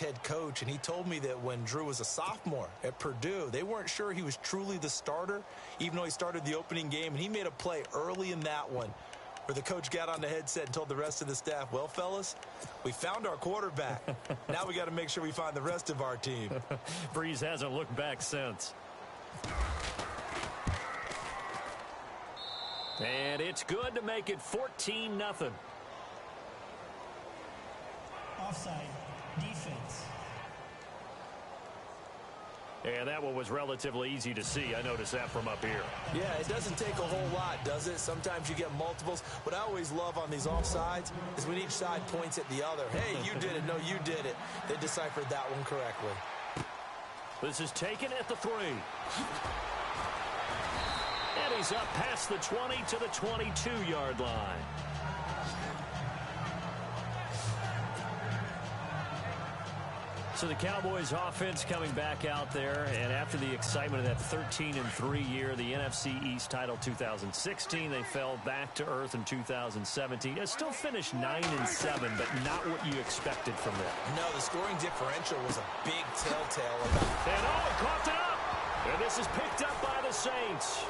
head coach, and he told me that when Drew was a sophomore at Purdue, they weren't sure he was truly the starter, even though he started the opening game, and he made a play early in that one where the coach got on the headset and told the rest of the staff, well, fellas, we found our quarterback. Now we got to make sure we find the rest of our team. Breeze hasn't looked back since. And it's good to make it 14-0. Offside, defense. And that one was relatively easy to see. I noticed that from up here. Yeah, it doesn't take a whole lot, does it? Sometimes you get multiples. What I always love on these offsides is when each side points at the other. Hey, you did it. No, you did it. They deciphered that one correctly. This is taken at the 3. And he's up past the 20 to the 22-yard line. So the Cowboys offense coming back out there, and after the excitement of that 13-3 year, the NFC East title 2016, they fell back to earth in 2017. It still finished 9-7, but not what you expected from them. No, the scoring differential was a big telltale about. And he coughed it up. And this is picked up by the Saints.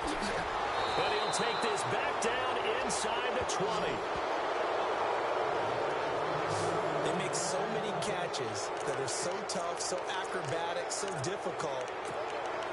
But he'll take this back down inside the 20. They make so many catches that are so tough, so acrobatic, so difficult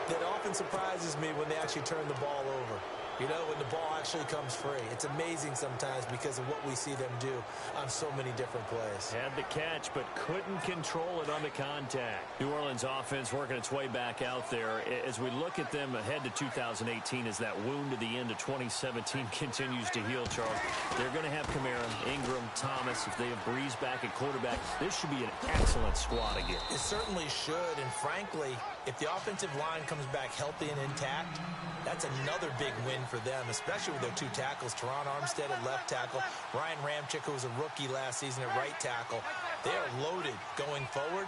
that often surprises me when they actually turn the ball over. You know, when the ball actually comes free. It's amazing sometimes because of what we see them do on so many different plays. Had the catch, but couldn't control it on the contact. New Orleans offense working its way back out there. As we look at them ahead to 2018, as that wound to the end of 2017 continues to heal, Charles, they're going to have Kamara, Ingram, Thomas. If they have Breeze back at quarterback, this should be an excellent squad again. It certainly should, and frankly, if the offensive line comes back healthy and intact, that's another big win for them, especially with their 2 tackles, Teron Armstead at left tackle, Ryan Ramczyk, who was a rookie last season at right tackle. They are loaded going forward.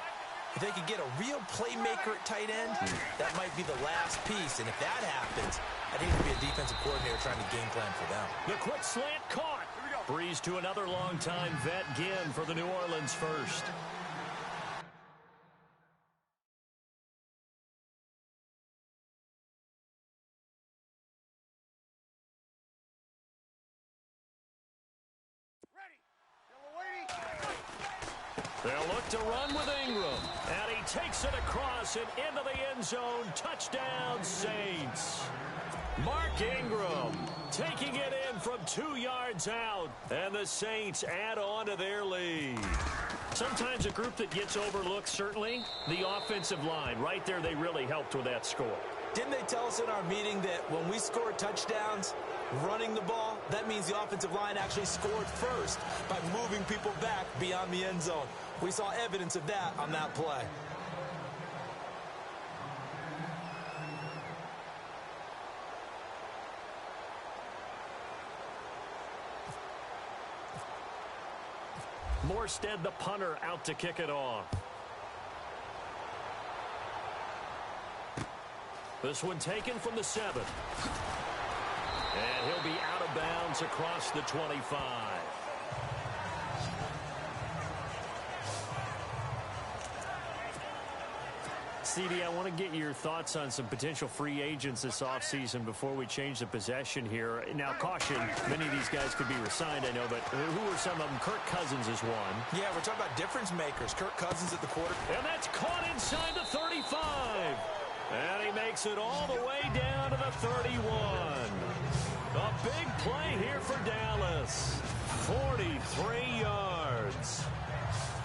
If they could get a real playmaker at tight end, that might be the last piece. And if that happens, I think it would be a defensive coordinator trying to game plan for them. The quick slant caught. Breeze to another longtime vet, Ginn, for the New Orleans first. They'll look to run with Ingram. And he takes it across and into the end zone. Touchdown, Saints. Mark Ingram taking it in from 2 yards out. And the Saints add on to their lead. Sometimes a group that gets overlooked, certainly, the offensive line. Right there, they really helped with that score. Didn't they tell us in our meeting that when we score touchdowns running the ball, that means the offensive line actually scored first by moving people back beyond the end zone? We saw evidence of that on that play. Morstead, the punter, out to kick it off. This one taken from the 7. And he'll be out of bounds across the 25. CD, I want to get your thoughts on some potential free agents this offseason before we change the possession here. Now, caution, many of these guys could be resigned, I know, but who are some of them? Kirk Cousins is one. Yeah, we're talking about difference makers. Kirk Cousins at the quarter. And that's caught inside the 35. And he makes it all the way down to the 31. A big play here for Dallas. 43 yards.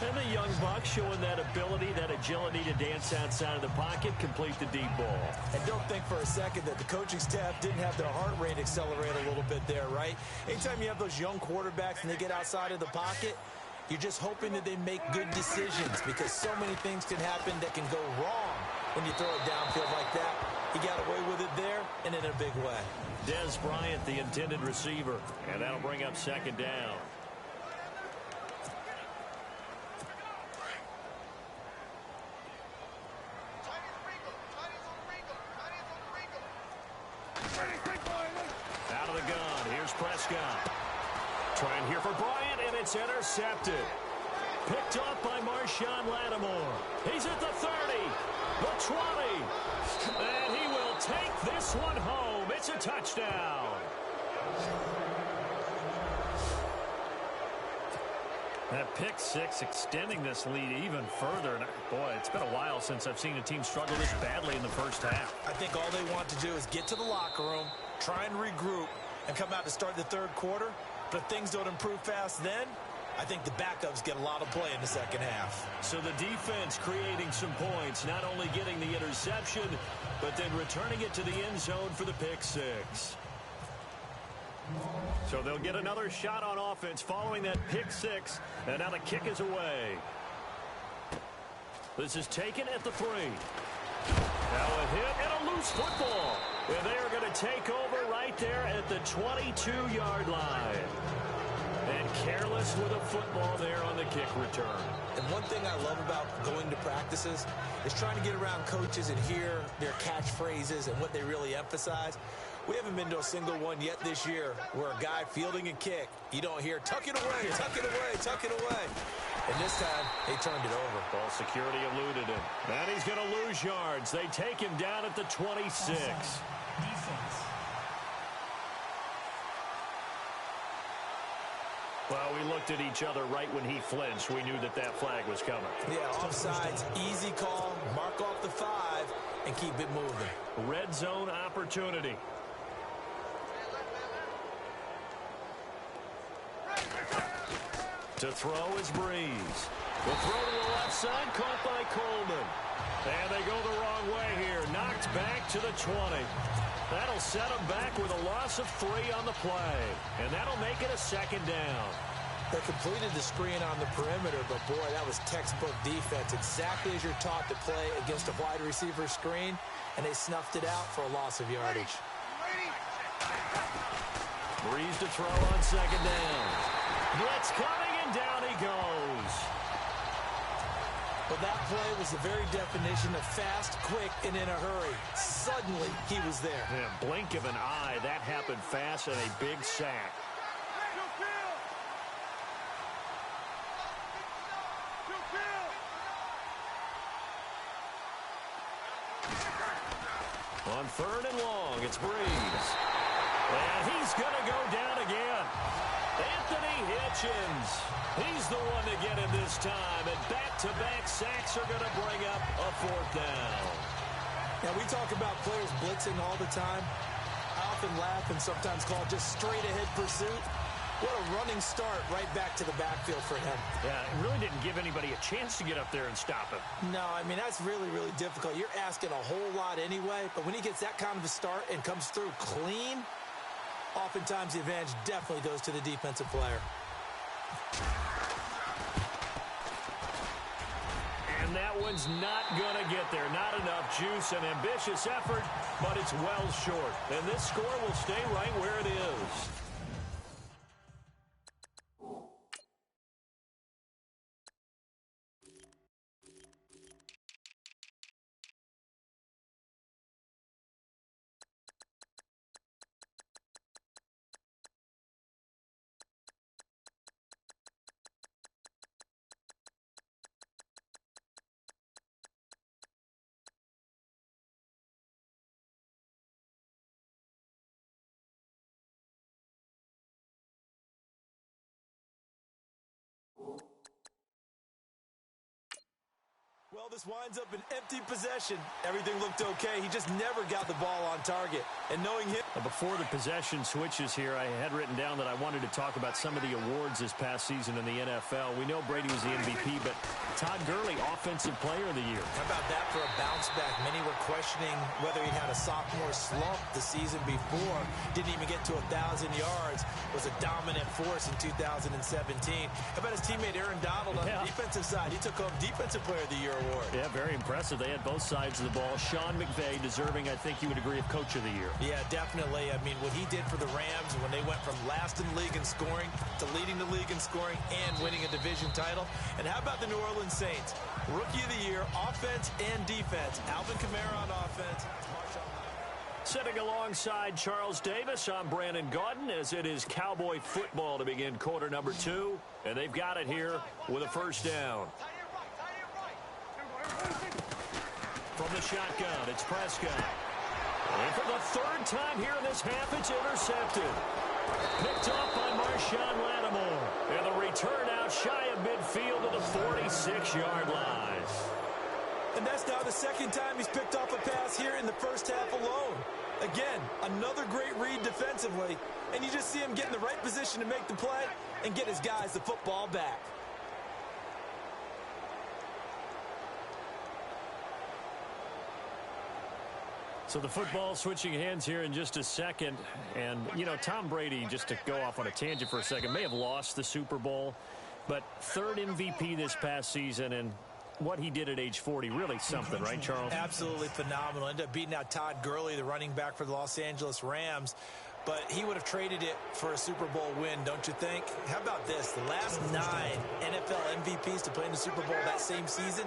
And the young buck showing that ability, that agility to dance outside of the pocket, complete the deep ball. And don't think for a second that the coaching staff didn't have their heart rate accelerate a little bit there, right? Anytime you have those young quarterbacks and they get outside of the pocket, you're just hoping that they make good decisions because so many things can happen that can go wrong when you throw it downfield like that. He got away with it there and in a big way. Dez Bryant, the intended receiver, and that'll bring up second down. Out of the gun, here's Prescott. Trying here for Bryant, and it's intercepted. Picked off by Marshawn Lattimore. He's at the 30, the 20, and he will take this one home. It's a touchdown. That pick six extending this lead even further. And boy, it's been a while since I've seen a team struggle this badly in the first half. I think all they want to do is get to the locker room, try and regroup, and come out to start the third quarter. But if things don't improve fast then, I think the backups get a lot of play in the second half. So the defense creating some points, not only getting the interception, but then returning it to the end zone for the pick six. So they'll get another shot on offense following that pick six. And now the kick is away. This is taken at the 3. Now a hit and a loose football. And they are going to take over right there at the 22-yard line. And careless with a football there on the kick return. And one thing I love about going to practices is trying to get around coaches and hear their catchphrases and what they really emphasize. We haven't been to a single one yet this year where a guy fielding a kick, you don't hear, tuck it away, tuck it away, tuck it away. And this time, they turned it over. Ball security eluded him. And he's going to lose yards. They take him down at the 26. Defense. Well, we looked at each other right when he flinched. We knew that that flag was coming. Yeah, offsides, easy call, mark off the 5, and keep it moving. Red zone opportunity. To throw is Breeze. The throw to the left side, caught by Coleman. And they go the wrong way here. Knocked back to the 20. That'll set them back with a loss of 3 on the play. And that'll make it a second down. They completed the screen on the perimeter, but boy, that was textbook defense. Exactly as you're taught to play against a wide receiver screen, and they snuffed it out for a loss of yardage. Breeze to throw on second down. Blitz coming, and down he goes. But that play was the very definition of fast, quick, and in a hurry. Suddenly, he was there. Yeah, blink of an eye, that happened fast, and a big sack. On 3rd and long, it's Breeze. And he's going to go down again. Anthony Hitchens. He's the one to get him this time. And back-to-back sacks are going to bring up a 4th down. Now, we talk about players blitzing all the time. I often laugh and sometimes call it just straight-ahead pursuit. What a running start right back to the backfield for him. Yeah, it really didn't give anybody a chance to get up there and stop him. No, I mean, that's really, really difficult. You're asking a whole lot anyway, but when he gets that kind of a start and comes through clean, oftentimes the advantage definitely goes to the defensive player. And that one's not going to get there. Not enough juice, an ambitious effort, but it's well short. And this score will stay right where it is. Well, this winds up an empty possession. Everything looked okay. He just never got the ball on target. And knowing him... Before the possession switches here, I had written down that I wanted to talk about some of the awards this past season in the NFL. We know Brady was the MVP, but Todd Gurley, Offensive Player of the Year. How about that for a bounce back? Many were questioning whether he had a sophomore slump the season before. Didn't even get to 1,000 yards. Was a dominant force in 2017. How about his teammate Aaron Donald on the defensive side? He took home Defensive Player of the Year award. Yeah, very impressive. They had both sides of the ball. Sean McVay deserving, I think you would agree, of Coach of the Year. Yeah, definitely. I mean, what he did for the Rams when they went from last in the league in scoring to leading the league in scoring and winning a division title. And how about the New Orleans Saints? Rookie of the Year, offense and defense. Alvin Kamara on offense. Sitting alongside Charles Davis, I'm Brandon Gaudin, as it is Cowboy football to begin quarter number 2. And they've got it here with a first down. From the shotgun, it's Prescott. And for the third time here in this half, it's intercepted. Picked off by Marshawn Lattimore. And the return out shy of midfield to the 46-yard line. And that's now the second time he's picked off a pass here in the first half alone. Again, another great read defensively. And you just see him get in the right position to make the play and get his guys the football back. So the football switching hands here in just a second. And, you know, Tom Brady, just to go off on a tangent for a second, may have lost the Super Bowl. But third MVP this past season, and what he did at age 40, really something, right, Charles? Absolutely phenomenal. Ended up beating out Todd Gurley, the running back for the Los Angeles Rams. But he would have traded it for a Super Bowl win, don't you think? How about this? The last 9 NFL MVPs to play in the Super Bowl that same season,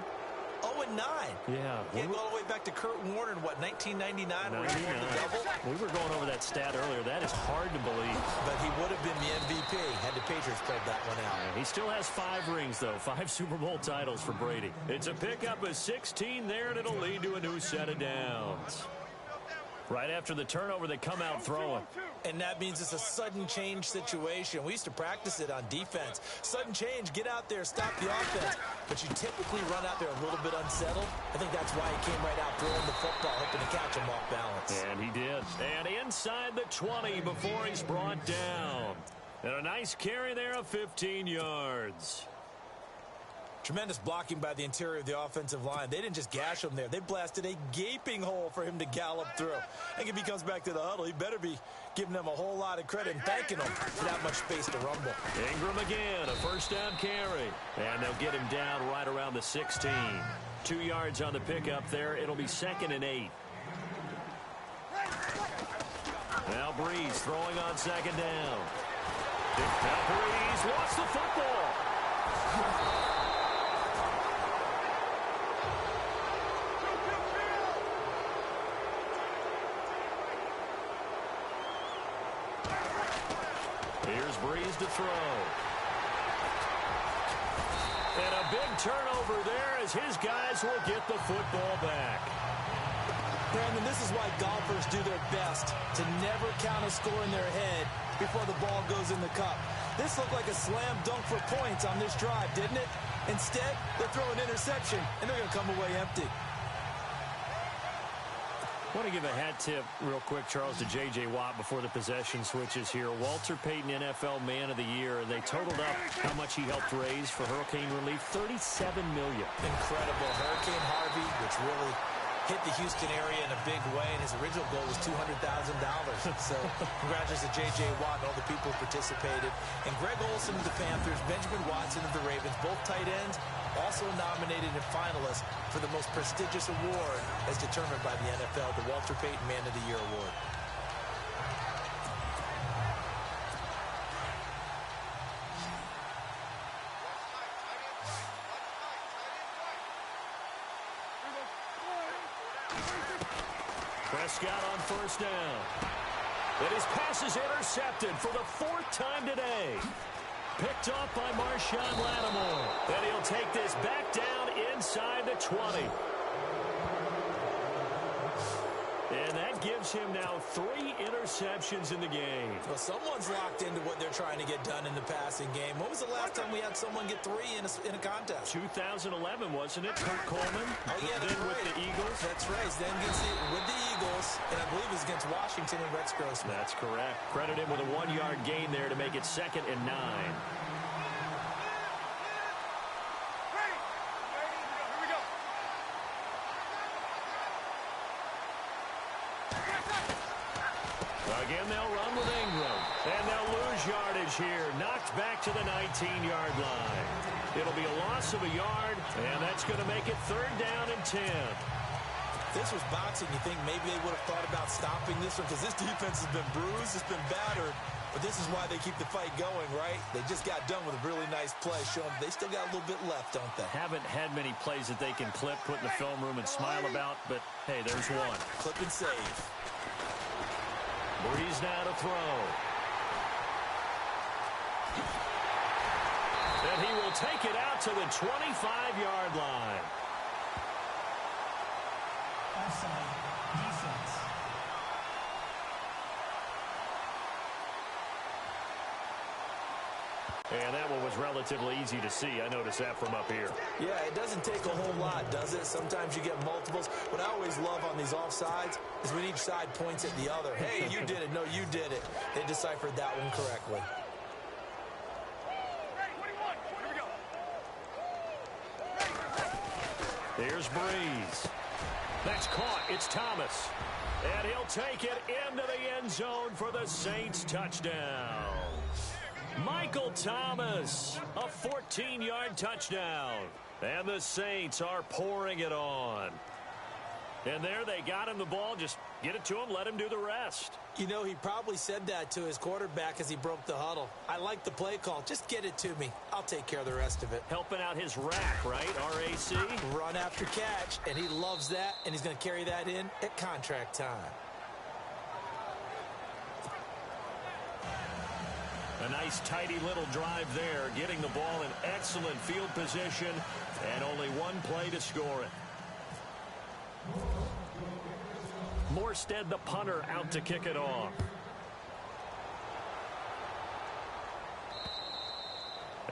0-9. Yeah. He go all the way back to Kurt Warner in, what, 1999? Where he won the double? We were going over that stat earlier. That is hard to believe. But he would have been the MVP had the Patriots pulled that one out. Yeah, he still has 5 rings, though. 5 Super Bowl titles for Brady. It's a pickup of 16 there, and it'll lead to a new set of downs. Right after the turnover, they come out throwing. And that means it's a sudden change situation. We used to practice it on defense. Sudden change, get out there, stop the offense. But you typically run out there a little bit unsettled. I think that's why he came right out throwing the football, hoping to catch him off balance. And he did. And inside the 20 before he's brought down. And a nice carry there of 15 yards. Tremendous blocking by the interior of the offensive line. They didn't just gash him there. They blasted a gaping hole for him to gallop through. I think if he comes back to the huddle, he better be giving them a whole lot of credit and thanking them for that much space to rumble. Ingram again, a first down carry. And they'll get him down right around the 16. 2 yards on the pickup there. It'll be 2nd and 8. Now Breeze throwing on 2nd down. Now Breeze lost the football. Here's Breeze to throw. And a big turnover there as his guys will get the football back. Brandon, this is why golfers do their best to never count a score in their head before the ball goes in the cup. This looked like a slam dunk for points on this drive, didn't it? Instead, they throw an interception, and they're going to come away empty. I want to give a hat tip real quick, Charles, to J.J. Watt before the possession switches here. Walter Payton, NFL Man of the Year. They totaled up how much he helped raise for hurricane relief, $37 million. Incredible. Hurricane Harvey, which really hit the Houston area in a big way, and his original goal was $200,000. So congratulations to J.J. Watt and all the people who participated. And Greg Olsen of the Panthers, Benjamin Watson of the Ravens, both tight ends, also nominated and finalists for the most prestigious award as determined by the NFL, the Walter Payton Man of the Year Award. Prescott on first down. And his pass is intercepted for the 4th time today. Picked off by Marshawn Lattimore. And he'll take this back down inside the 20. And that gives him now 3 interceptions in the game. Well, someone's locked into what they're trying to get done in the passing game. When was the last time we had someone get 3 in a contest? 2011, wasn't it? Kurt Coleman. Oh, yeah, then with the Eagles. That's right. Then with the Eagles, and I believe it was against Washington and Rex Grossman. That's correct. Credit him with a 1-yard gain there to make it 2nd and 9. Again, they'll run with Ingram. And they'll lose yardage here. Knocked back to the 19-yard line. It'll be a loss of a yard, and that's going to make it 3rd down and 10. If this was boxing, you think maybe they would have thought about stopping this one, because this defense has been bruised, it's been battered. But this is why they keep the fight going, right? They just got done with a really nice play, showing they still got a little bit left, don't they? Haven't had many plays that they can clip, put in the film room, and smile about, but hey, there's one. Clip and save. Breeze now to throw. And he will take it out to the 25-yard line. Offside. Defense. And that one was relatively easy to see. I noticed that from up here. Yeah, it doesn't take a whole lot, does it? Sometimes you get multiples. What I always love on these offsides is when each side points at the other. Hey, you did it. No, you did it. They deciphered that one correctly. Here's Breeze. That's caught. It's Thomas. And he'll take it into the end zone for the Saints touchdown. Michael Thomas, a 14-yard touchdown. And the Saints are pouring it on. And there they got him the ball. Just get it to him, let him do the rest. You know, he probably said that to his quarterback as he broke the huddle. I like the play call. Just get it to me. I'll take care of the rest of it. Helping out his rack, right? R-A-C? Run after catch, and he loves that, and he's going to carry that in at contract time. A nice, tidy little drive there, getting the ball in excellent field position, and only one play to score it. Morstead, the punter, out to kick it off.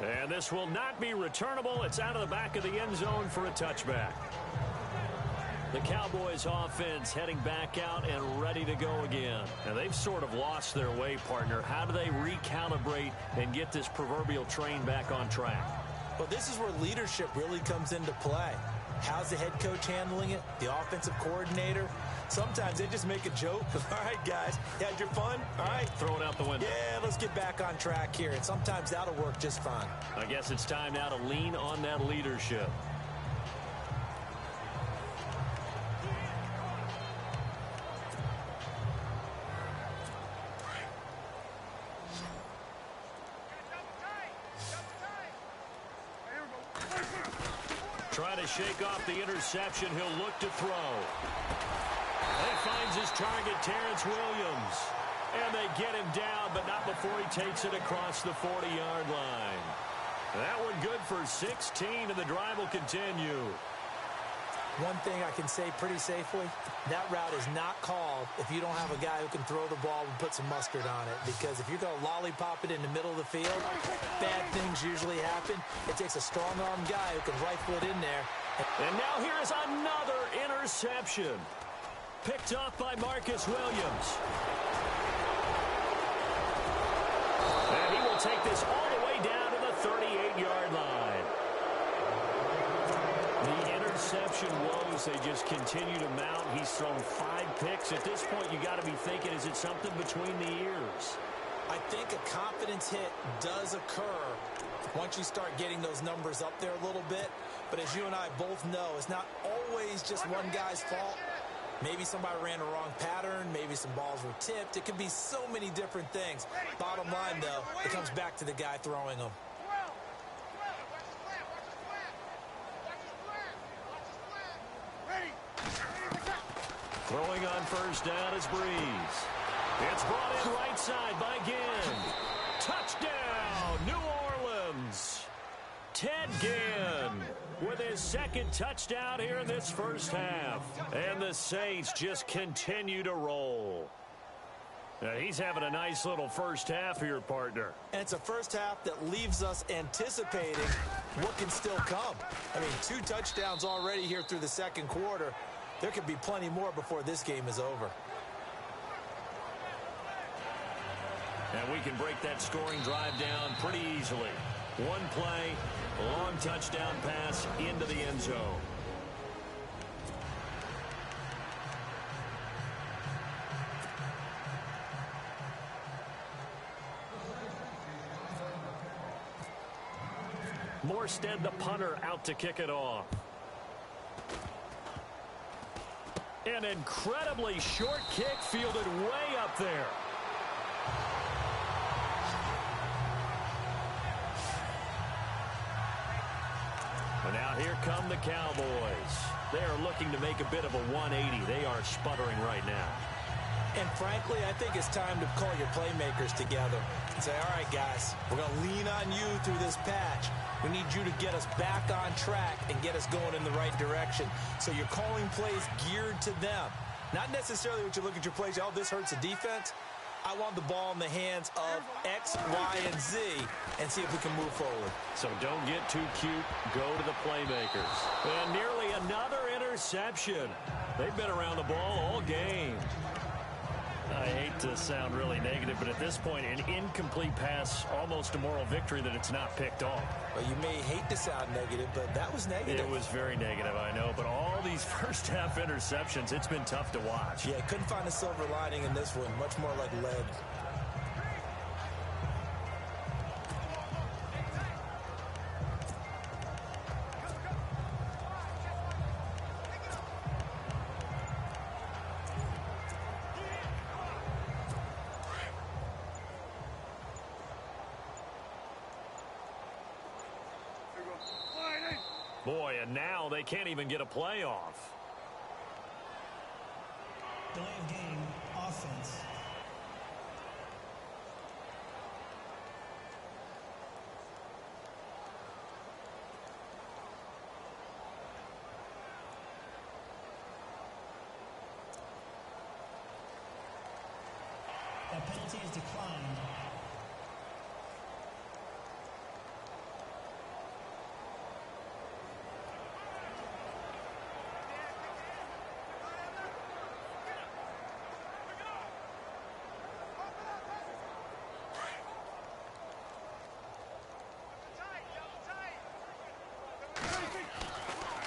And this will not be returnable. It's out of the back of the end zone for a touchback. The Cowboys offense heading back out and ready to go again. And they've sort of lost their way, partner. How do they recalibrate and get this proverbial train back on track? Well, this is where leadership really comes into play. How's the head coach handling it? The offensive coordinator? Sometimes they just make a joke. All right, guys, you had your fun? All right. Throw it out the window. Yeah, let's get back on track here. And sometimes that'll work just fine. I guess it's time now to lean on that leadership. Trying to shake off the interception. He'll look to throw. He finds his target, Terrence Williams. And they get him down, but not before he takes it across the 40-yard line. That one good for 16, and the drive will continue. One thing I can say pretty safely, that route is not called if you don't have a guy who can throw the ball and put some mustard on it. Because if you're going to lollipop it in the middle of the field, bad things usually happen. It takes a strong-arm guy who can rifle it in there. And now here is another interception. Picked off by Marcus Williams. And he will take this all the way down to the 38-yard line. The interception woes, they just continue to mount. He's thrown 5 picks. At this point, you got to be thinking, is it something between the ears? I think a confidence hit does occur once you start getting those numbers up there a little bit. But as you and I both know, it's not always just one guy's fault. Maybe somebody ran a wrong pattern. Maybe some balls were tipped. It could be so many different things. Bottom line, though, it comes back to the guy throwing them. Throwing on first down is Breeze. It's brought in right side by Ginn. Touchdown, New Orleans. Ted Ginn with his second touchdown here in this first half. And the Saints just continue to roll. Now, he's having a nice little first half here, partner. And it's a first half that leaves us anticipating what can still come. I mean, 2 touchdowns already here through the second quarter. There could be plenty more before this game is over. And we can break that scoring drive down pretty easily. One play, a long touchdown pass into the end zone. Morstead, the punter, out to kick it off. An incredibly short kick fielded way up there. And now here come the Cowboys. They are looking to make a bit of a 180. They are sputtering right now. And frankly, I think it's time to call your playmakers together and say, all right, guys, we're going to lean on you through this patch. We need you to get us back on track and get us going in the right direction. So you're calling plays geared to them. Not necessarily what you look at your plays, oh, this hurts the defense. I want the ball in the hands of X, Y, and Z and see if we can move forward. So don't get too cute. Go to the playmakers. And nearly another interception. They've been around the ball all game. I hate to sound really negative, but at this point, an incomplete pass, almost a moral victory that it's not picked off. Well, you may hate to sound negative, but that was negative. It was very negative, I know, but all these first-half interceptions, it's been tough to watch. Yeah, couldn't find a silver lining in this one. Much more like lead. Boy, and now they can't even get a playoff. Delay of game, offense. That penalty is declined.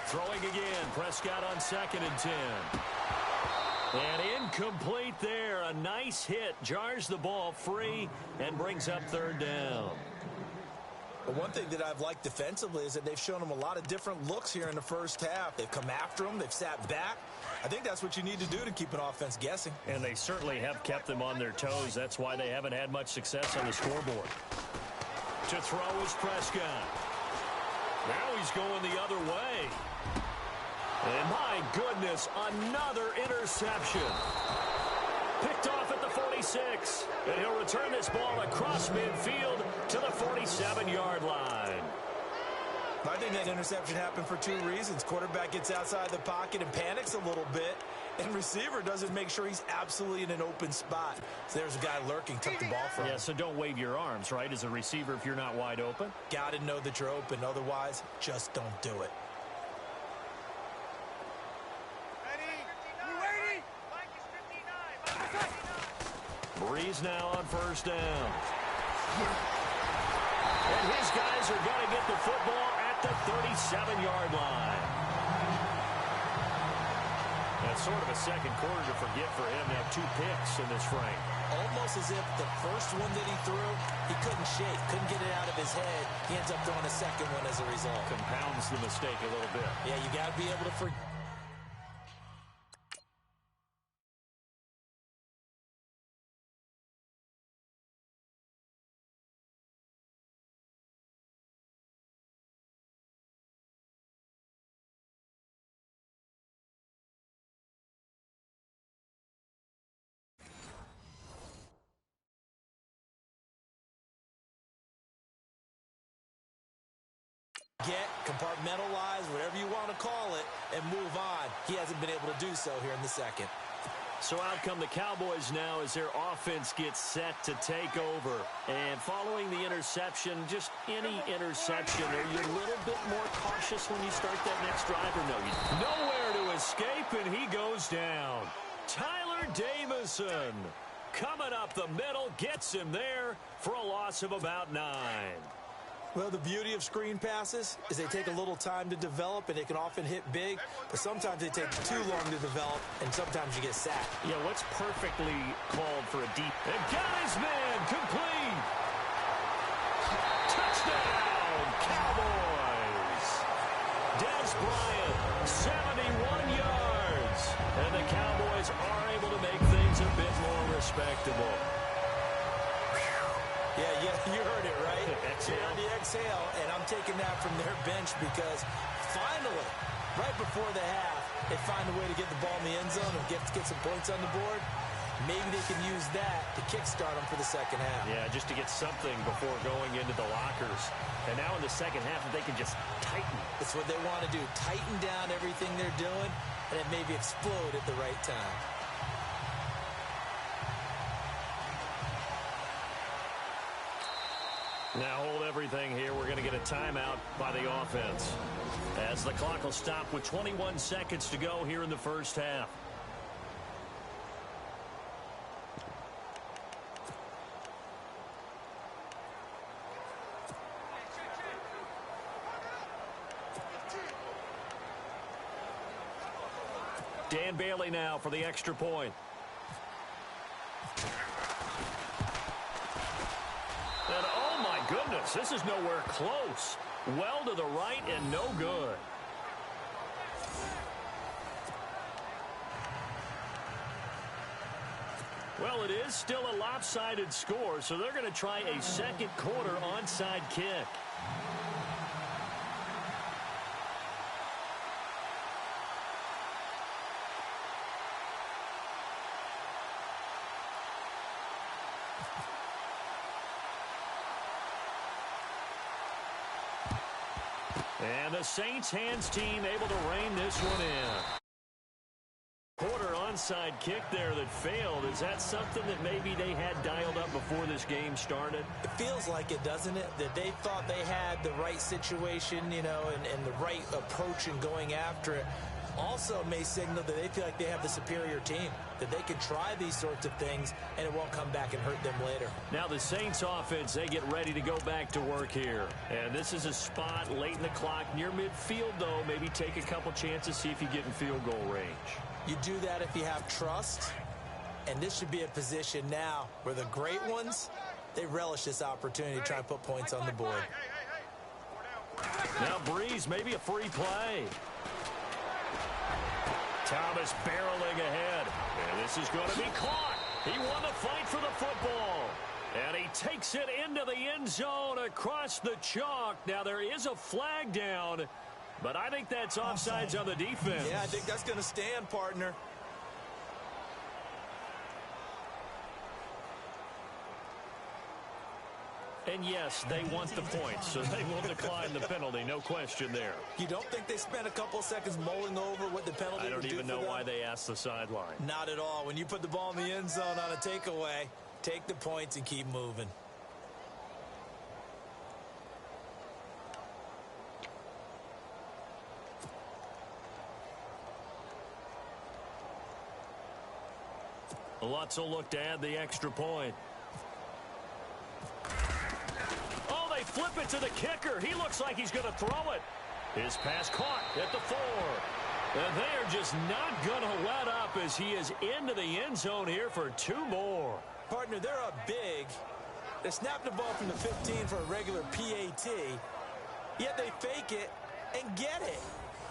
Throwing again, Prescott on 2nd and 10. And incomplete there. A nice hit. Jars the ball free and brings up 3rd down. But one thing that I've liked defensively is that they've shown them a lot of different looks here in the first half. They've come after them. They've sat back. I think that's what you need to do to keep an offense guessing. And they certainly have kept them on their toes. That's why they haven't had much success on the scoreboard. To throw is Prescott. Now he's going the other way. And my goodness, another interception. Picked off at the 46. And he'll return this ball across midfield to the 47-yard line. I think that interception happened for 2 reasons. Quarterback gets outside the pocket and panics a little bit. And receiver doesn't make sure he's absolutely in an open spot. So there's a guy lurking, took the ball from him. Yeah, so don't wave your arms, right, as a receiver if you're not wide open. Got to know that you're open. Otherwise, just don't do it. Breeze now on 1st down. And his guys are going to get the football at the 37-yard line. That's sort of a second quarter to forget for him to have 2 picks in this frame. Almost as if the first one that he threw, he couldn't shake, couldn't get it out of his head. He ends up throwing a second one as a result. Compounds the mistake a little bit. Yeah, you got to be able to forget. Compartmentalize, whatever you want to call it, and move on. He hasn't been able to do so here in the second. So out come the Cowboys now as their offense gets set to take over. And following the interception, just any interception, are you a little bit more cautious when you start that next drive or no? Nowhere to escape, and he goes down. Tyler Davison coming up the middle, gets him there for a loss of about 9. Well, the beauty of screen passes is they take a little time to develop, and they can often hit big, but sometimes they take too long to develop, and sometimes you get sacked. Yeah, what's perfectly called for a deep... And got his man complete! Touchdown, Cowboys! Des Bryant, 71 yards. And the Cowboys are able to make things a bit more respectable. Yeah, you heard it, right? Exhale. Yeah, the exhale, and I'm taking that from their bench because finally, right before the half, they find a way to get the ball in the end zone and get some points on the board. Maybe they can use that to kickstart them for the second half. Yeah, just to get something before going into the lockers. And now in the second half, if they can just tighten. That's what they want to do. Tighten down everything they're doing, and then maybe explode at the right time. Now hold everything here. We're going to get a timeout by the offense, as the clock will stop with 21 seconds to go here in the first half. Dan Bailey now for the extra point. And oh my goodness, this is nowhere close. Well to the right and no good. Well, it is still a lopsided score, so they're going to try a second quarter onside kick. And the Saints hands team able to rein this one in. Quarter onside kick there that failed. Is that something that maybe they had dialed up before this game started? It feels like it, doesn't it? That they thought they had the right situation, you know, and the right approach in going after it. Also may signal that they feel like they have the superior team, that they can try these sorts of things and it won't come back and hurt them later. Now the Saints offense, they get ready to go back to work here. And this is a spot late in the clock near midfield, though. Maybe take a couple chances, see if you get in field goal range. You do that if you have trust, and this should be a position now where the great ones, they relish this opportunity to try and put points on the board. Now Breeze, maybe a free play. Thomas barreling ahead. And this is going to be caught. He won the fight for the football. And he takes it into the end zone across the chalk. Now there is a flag down, but I think that's offsides on the defense. Yeah, I think that's going to stand, partner. And yes, they want the points, so they will decline the penalty, no question there. You don't think they spent a couple seconds mulling over what the penalty would do? I don't even know why they asked the sideline. Not at all. When you put the ball in the end zone on a takeaway, take the points and keep moving. Lutz will look to add the extra point. Flip it to the kicker. He looks like he's going to throw it. His pass caught at the 4. And they're just not going to let up as he is into the end zone here for 2 more. Partner, they're up big. They snapped the ball from the 15 for a regular PAT, yet they fake it and get it.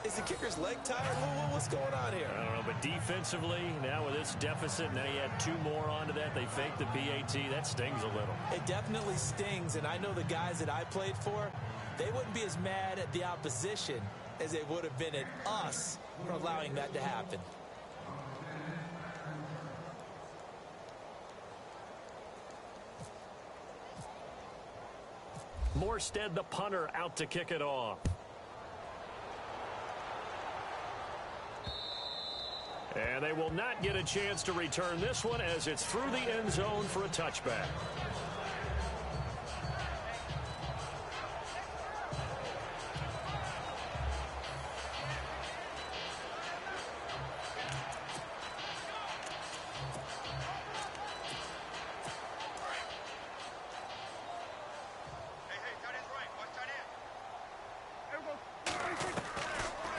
Is the kicker's leg tired? What's going on here? I don't know, but defensively, now with this deficit, now you add 2 more onto that. They fake the PAT. That stings a little. It definitely stings, and I know the guys that I played for, they wouldn't be as mad at the opposition as they would have been at us for allowing that to happen. Morstead, the punter, out to kick it off. And they will not get a chance to return this one as it's through the end zone for a touchback.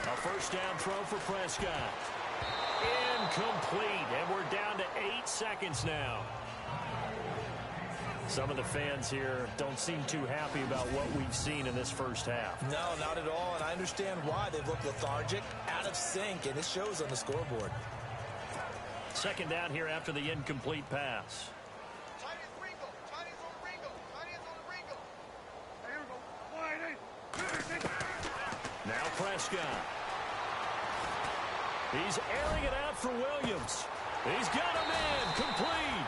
A first down throw for Prescott. Incomplete, and we're down to 8 seconds now. Some of the fans here don't seem too happy about what we've seen in this first half. No, not at all, and I understand why. They've looked lethargic, out of sync, and it shows on the scoreboard. Second down here after the incomplete pass. Now Prescott. He's airing it out for Williams. He's got him in, complete.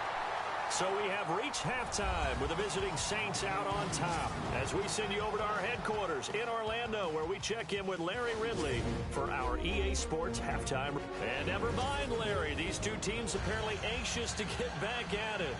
So we have reached halftime with the visiting Saints out on top. As we send you over to our headquarters in Orlando, where we check in with Larry Ridley for our EA Sports halftime. And never mind, Larry, these two teams apparently anxious to get back at it.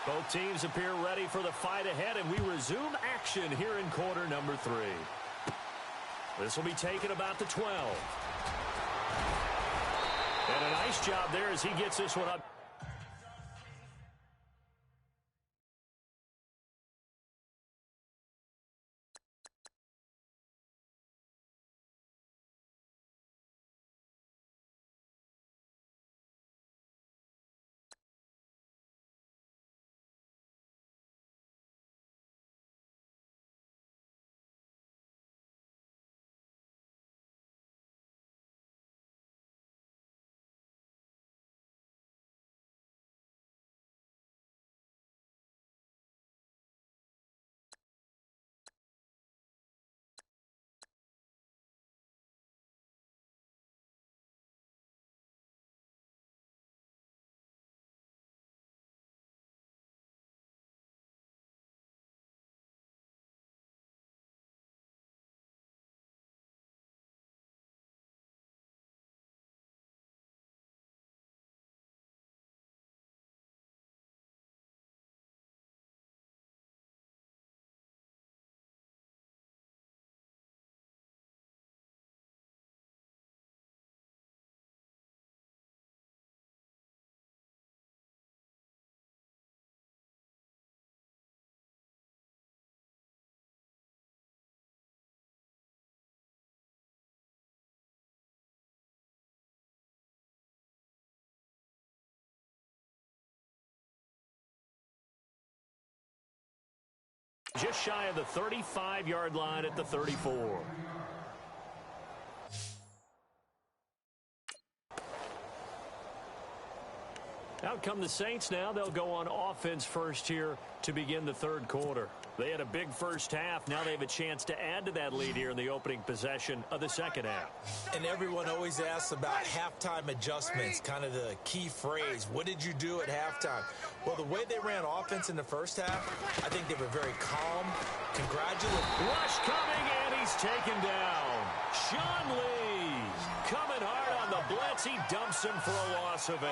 Both teams appear ready for the fight ahead, and we resume action here in quarter number 3. This will be taken about the 12. And a nice job there as he gets this one up. Just shy of the 35-yard line at the 34. Out come the Saints now. They'll go on offense first here to begin the third quarter. They had a big first half. Now they have a chance to add to that lead here in the opening possession of the second half. And everyone always asks about halftime adjustments, kind of the key phrase. What did you do at halftime? Well, the way they ran offense in the first half, I think they were very calm. Congratulations. Rush coming, and he's taken down. Sean Lee coming hard on the blitz. He dumps him for a loss of 8.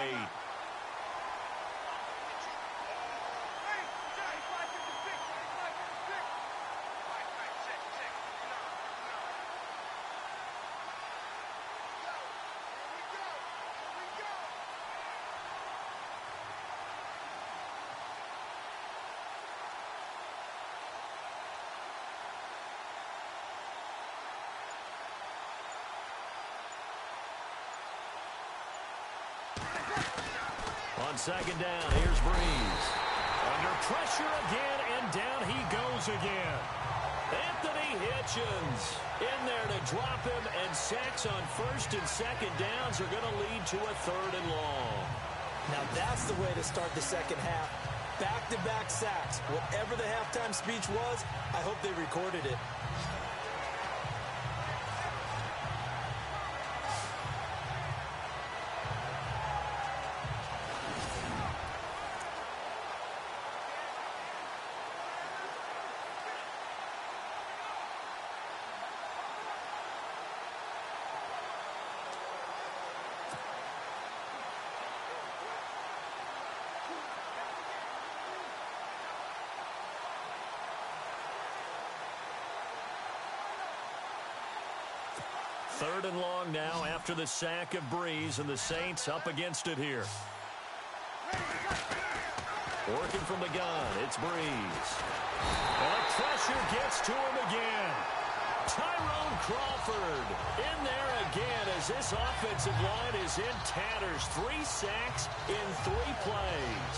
On second down, here's Breeze. Under pressure again, and down he goes again. Anthony Hitchens in there to drop him, and sacks on first and second downs are going to lead to a 3rd and long. Now that's the way to start the second half. Back-to-back sacks. Whatever the halftime speech was, I hope they recorded it. 3rd and long now after the sack of Breeze, and the Saints up against it here. Working from the gun, it's Breeze. And the pressure gets to him again. Tyrone Crawford in there again as this offensive line is in tatters. 3 sacks in 3 plays.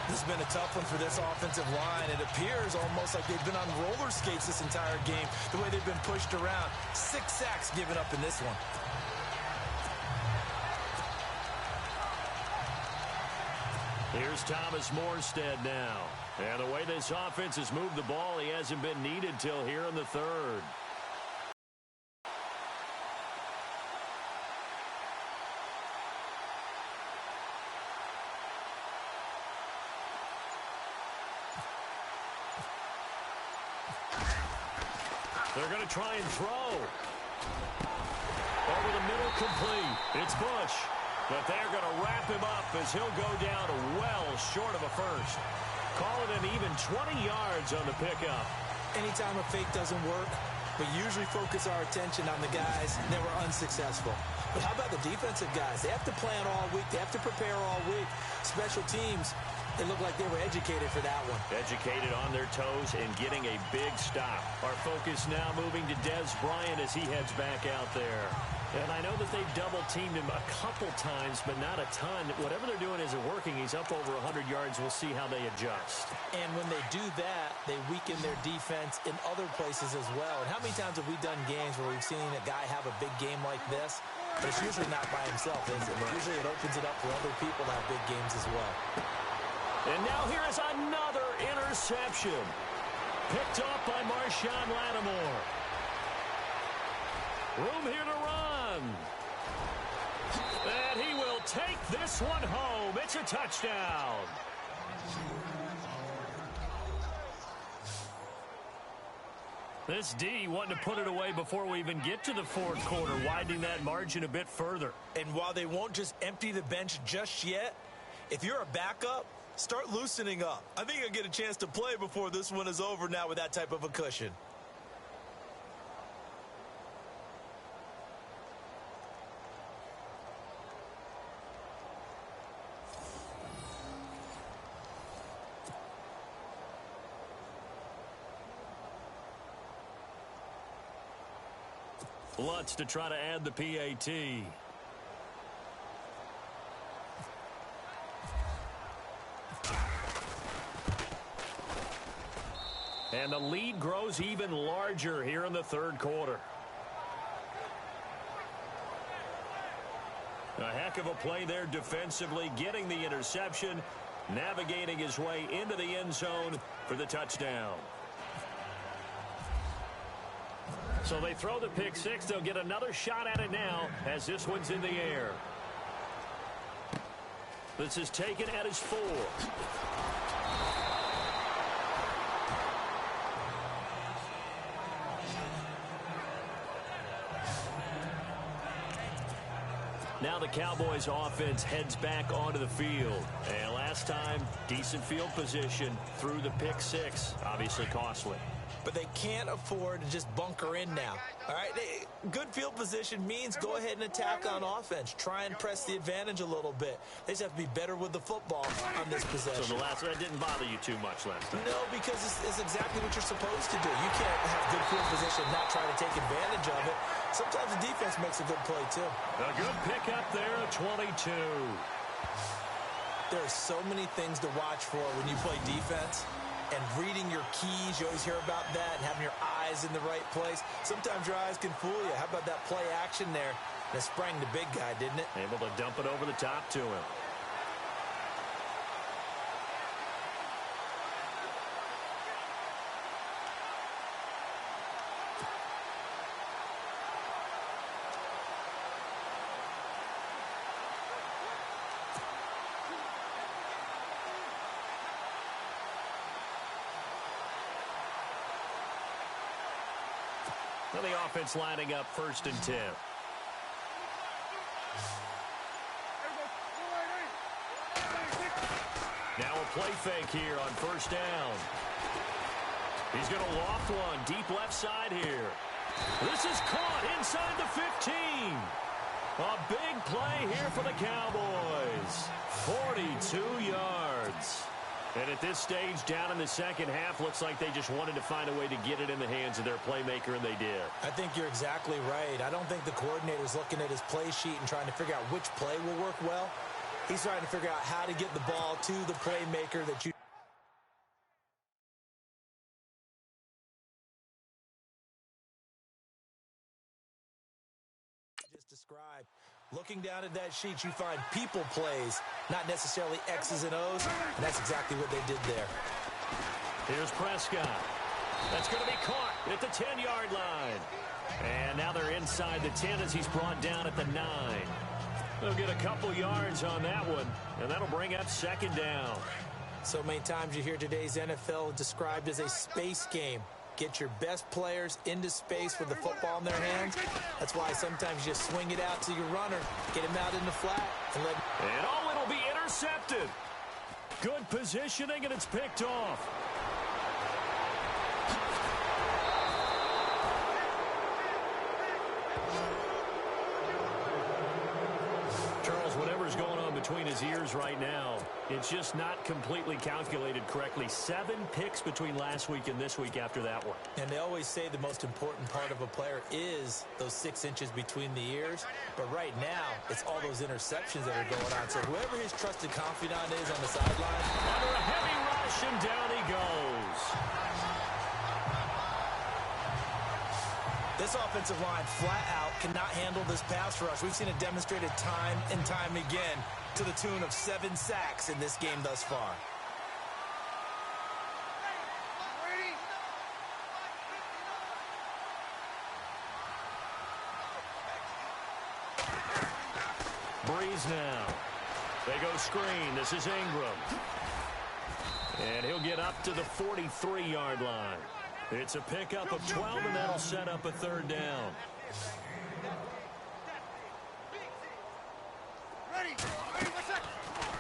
This has been a tough one for this offensive line. It appears almost like they've been on roller skates this entire game, the way they've been pushed around. 6 sacks given up in this one. Here's Thomas Morstead now. And the way this offense has moved the ball, he hasn't been needed till here in the 3rd. They're going to try and throw. Over the middle, complete. It's Bush. But they're going to wrap him up as he'll go down well short of a first. Call it an even 20 yards on the pickup. Anytime a fake doesn't work, we usually focus our attention on the guys that were unsuccessful. But how about the defensive guys? They have to plan all week. They have to prepare all week. Special teams, it looked like they were educated for that one. Educated on their toes and getting a big stop. Our focus now moving to Des Bryant as he heads back out there. And I know that they've double-teamed him a couple times, but not a ton. Whatever they're doing isn't working. He's up over 100 yards. We'll see how they adjust. And when they do that, they weaken their defense in other places as well. And how many times have we done games where we've seen a guy have a big game like this? But it's usually not by himself, is it? Right. Usually it opens it up for other people to have big games as well. And now here is another interception. Picked off by Marshawn Lattimore. Room here to run. And he will take this one home. It's a touchdown. This D wanting to put it away before we even get to the 4th quarter, widening that margin a bit further. And while they won't just empty the bench just yet, if you're a backup, start loosening up. I think you'll get a chance to play before this one is over now with that type of a cushion. Lutz to try to add the PAT. And the lead grows even larger here in the 3rd quarter. A heck of a play there defensively, getting the interception, navigating his way into the end zone for the touchdown. So they throw the pick 6. They'll get another shot at it now as this one's in the air. This is taken at his 4. Now the Cowboys offense heads back onto the field. And last time, decent field position through the pick 6. Obviously costly. But they can't afford to just bunker in now. All right, good field position means go ahead and attack on offense. Try and press the advantage a little bit. They just have to be better with the football on this possession. So that didn't bother you too much last time? No, because it's exactly what you're supposed to do. You can't have good field position and not try to take advantage of it. Sometimes the defense makes a good play, too. A good pickup there at 22. There are so many things to watch for when you play defense. And reading your keys, you always hear about that, and having your eyes in the right place. Sometimes your eyes can fool you. How about that play action there? And it sprang the big guy, didn't it? Able to dump it over the top to him. Well, the offense lining up 1st and 10. Now a play fake here on 1st down. He's going to loft one deep left side here. This is caught inside the 15. A big play here for the Cowboys. 42 yards. And at this stage, down in the second half, looks like they just wanted to find a way to get it in the hands of their playmaker, and they did. I think you're exactly right. I don't think the coordinator's looking at his play sheet and trying to figure out which play will work well. He's trying to figure out how to get the ball to the playmaker that you just described. Looking down at that sheet, you find people plays, not necessarily X's and O's, and that's exactly what they did there. Here's Prescott. That's going to be caught at the 10-yard line. And now they're inside the 10 as he's brought down at the 9. They'll get a couple yards on that one, and that'll bring up second down. So many times you hear today's NFL described as a space game. Get your best players into space with the football in their hands. That's why sometimes you just swing it out to your runner, get him out in the flat, and let. And it'll be intercepted. Good positioning, and it's picked off. Charles, whatever's going on between his ears right now, it's just not completely calculated correctly. 7 picks between last week and this week after that one. And they always say the most important part of a player is those 6 inches between the ears. But right now, it's all those interceptions that are going on. So whoever his trusted confidant is on the sideline. Under a heavy rush, and down he goes. This offensive line flat out cannot handle this pass rush. We've seen it demonstrated time and time again to the tune of 7 sacks in this game thus far. Breeze now. They go screen. This is Ingram. And he'll get up to the 43-yard line. It's a pickup of 12, and that'll set up a third down.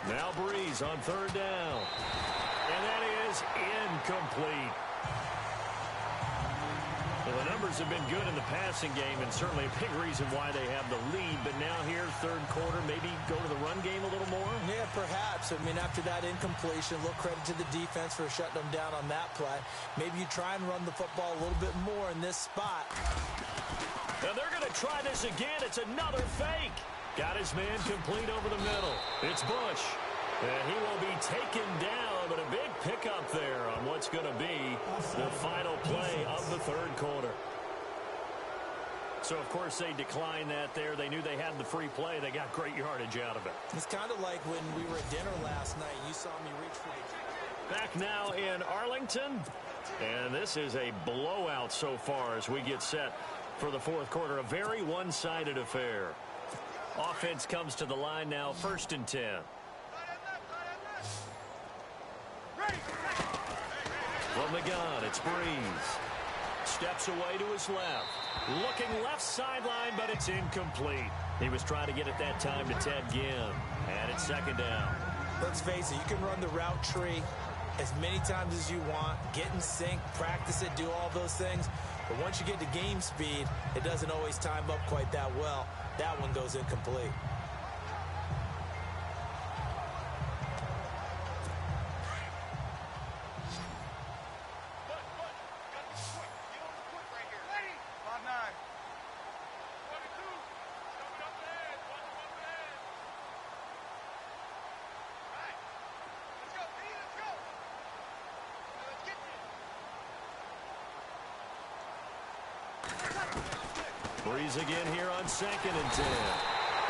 Now Breeze on third down. And that is incomplete. Well, the numbers have been good in the passing game, and certainly a big reason why they have the lead. But now here, third quarter, maybe go to the run game a little more? Yeah, perhaps. I mean, after that incompletion, a little credit to the defense for shutting them down on that play. Maybe you try and run the football a little bit more in this spot. Now they're going to try this again. It's another fake. Got his man complete over the middle. It's Bush. And he will be taken down, but a big pickup there on what's going to be the final play of the third quarter. So, of course, they declined that there. They knew they had the free play. They got great yardage out of it. It's kind of like when we were at dinner last night. You saw me reach for the... Back now in Arlington. And this is a blowout so far as we get set for the fourth quarter. A very one-sided affair. Offense comes to the line now, 1st and 10. From the gun, it's Breeze. Steps away to his left. Looking left sideline, but it's incomplete. He was trying to get it that time to Ted Ginn. And it's second down. Let's face it, you can run the route tree as many times as you want, get in sync, practice it, do all those things. But once you get to game speed, it doesn't always time up quite that well. That one goes incomplete. Breeze again here on 2nd and 10.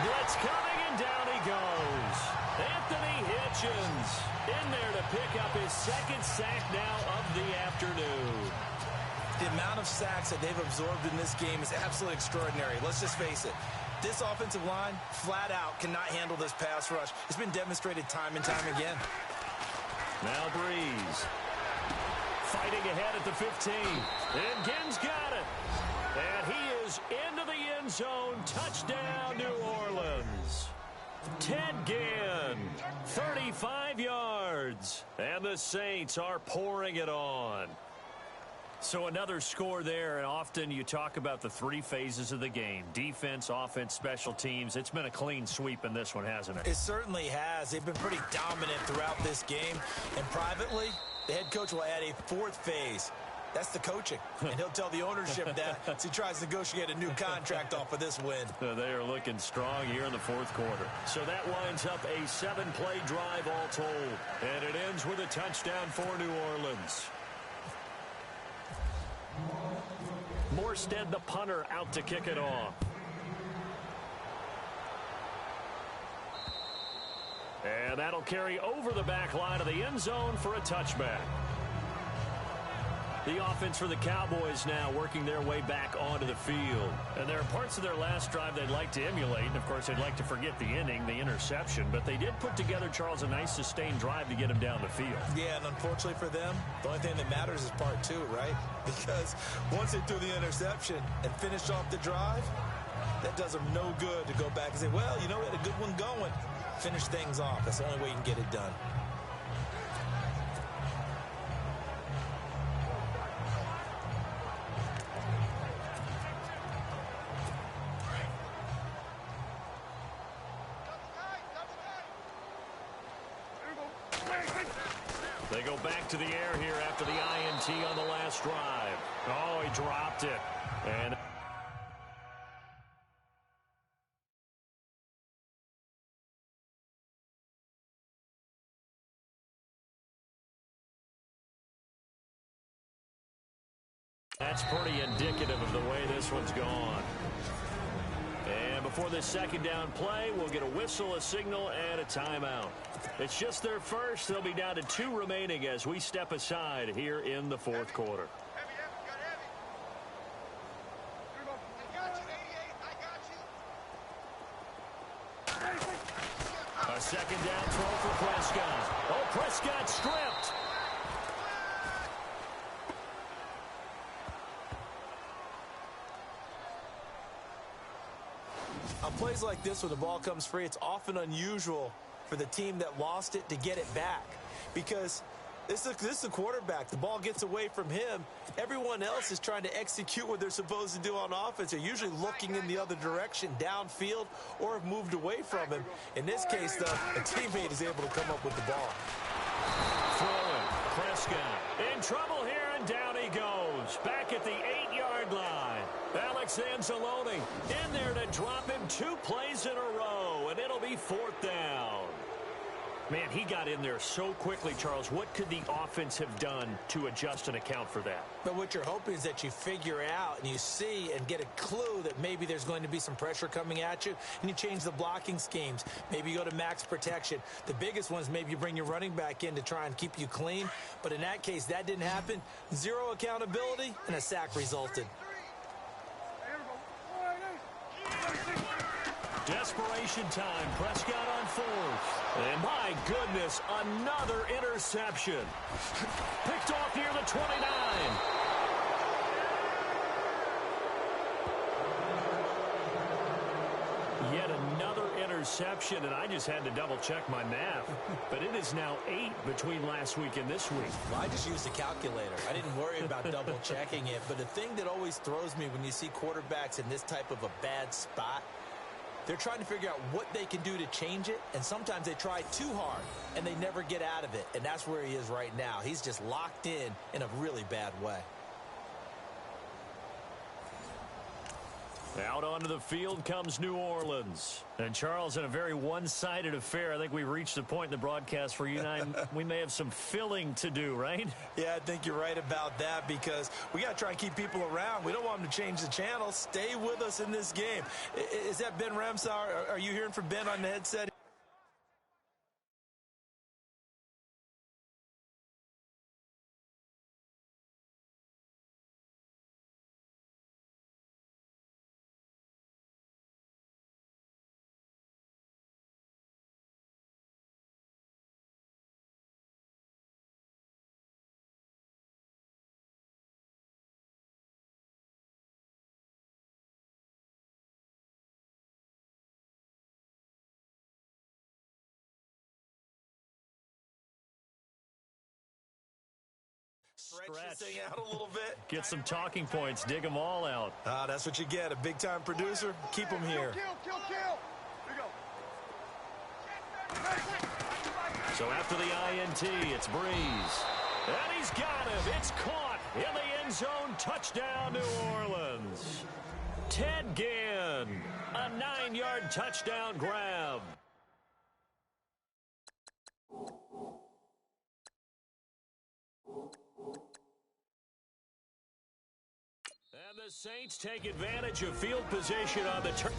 Blitz coming, and down he goes. Anthony Hitchens in there to pick up his 2nd sack now of the afternoon. The amount of sacks that they've absorbed in this game is absolutely extraordinary. Let's just face it. This offensive line, flat out, cannot handle this pass rush. It's been demonstrated time and time again. Now Breeze. Fighting ahead at the 15. And Ginn's got it. And he is into the end zone. Touchdown, New Orleans. Ted Ginn, 35 yards. And the Saints are pouring it on. So another score there, and often you talk about the three phases of the game: defense, offense, special teams. It's been a clean sweep in this one, hasn't it? It certainly has. They've been pretty dominant throughout this game. And privately, the head coach will add a fourth phase. That's the coaching. And he'll tell the ownership that as he tries to negotiate a new contract off of this win. They are looking strong here in the fourth quarter. So that lines up a 7-play drive all told. And it ends with a touchdown for New Orleans. Morstead, the punter, out to kick it off. And that'll carry over the back line of the end zone for a touchback. The offense for the Cowboys now working their way back onto the field. And there are parts of their last drive they'd like to emulate. And, of course, they'd like to forget the inning, the interception. But they did put together, Charles, a nice sustained drive to get him down the field. Yeah, and unfortunately for them, the only thing that matters is part two, right? Because once they threw the interception and finished off the drive, that does them no good to go back and say, well, you know, we had a good one going. Finish things off. That's the only way you can get it done. They go back to the air here after the INT on the last drive. Oh, he dropped it. And that's pretty indicative of the way this one's gone. And before this second down play, we'll get a whistle, a signal, and a timeout. It's just their first. They'll be down to 2 remaining as we step aside here in the fourth quarter. A second down throw for Prescott. Oh, Prescott stripped. On plays like this, when the ball comes free, it's often unusual for the team that lost it to get it back. Because this is the quarterback. The ball gets away from him. Everyone else is trying to execute what they're supposed to do on offense. They're usually looking in the other direction, downfield, or have moved away from him. In this case, though, a teammate is able to come up with the ball. Throwing. Prescott in trouble here, and down he goes. Back at the 8-yard line. Alex Anzalone in there to drop him 2 plays in a row, and it'll be 4th down. Man, he got in there so quickly, Charles. What could the offense have done to adjust and account for that? But what you're hoping is that you figure out and you see and get a clue that maybe there's going to be some pressure coming at you, and you change the blocking schemes. Maybe you go to max protection. The biggest one is maybe you bring your running back in to try and keep you clean. But in that case, that didn't happen. 0 accountability, and a sack resulted. Desperation time. Prescott on 4th. And my goodness, another interception. Picked off near the 29. Yet another interception, and I just had to double-check my math. But it is now 8 between last week and this week. Well, I just used a calculator. I didn't worry about double-checking it. But the thing that always throws me when you see quarterbacks in this type of a bad spot, they're trying to figure out what they can do to change it, and sometimes they try too hard, and they never get out of it. And that's where he is right now. He's just locked in a really bad way. Out onto the field comes New Orleans. And, Charles, in a very one-sided affair, I think we've reached the point in the broadcast where you and I, we may have some filling to do, right? Yeah, I think you're right about that, because we got to try and keep people around. We don't want them to change the channel. Stay with us in this game. Is that Ben Ramsauer? Are you hearing from Ben on the headset? Stretch. this thing out a little bit. Get some talking points. Dig them all out. That's what you get. A big-time producer. Keep him here. Kill. Here we go. So after the INT, it's Breeze. And he's got him. It's caught in the end zone. Touchdown, New Orleans. Ted Ginn, a 9-yard touchdown grab. And the Saints take advantage of field position on the turn.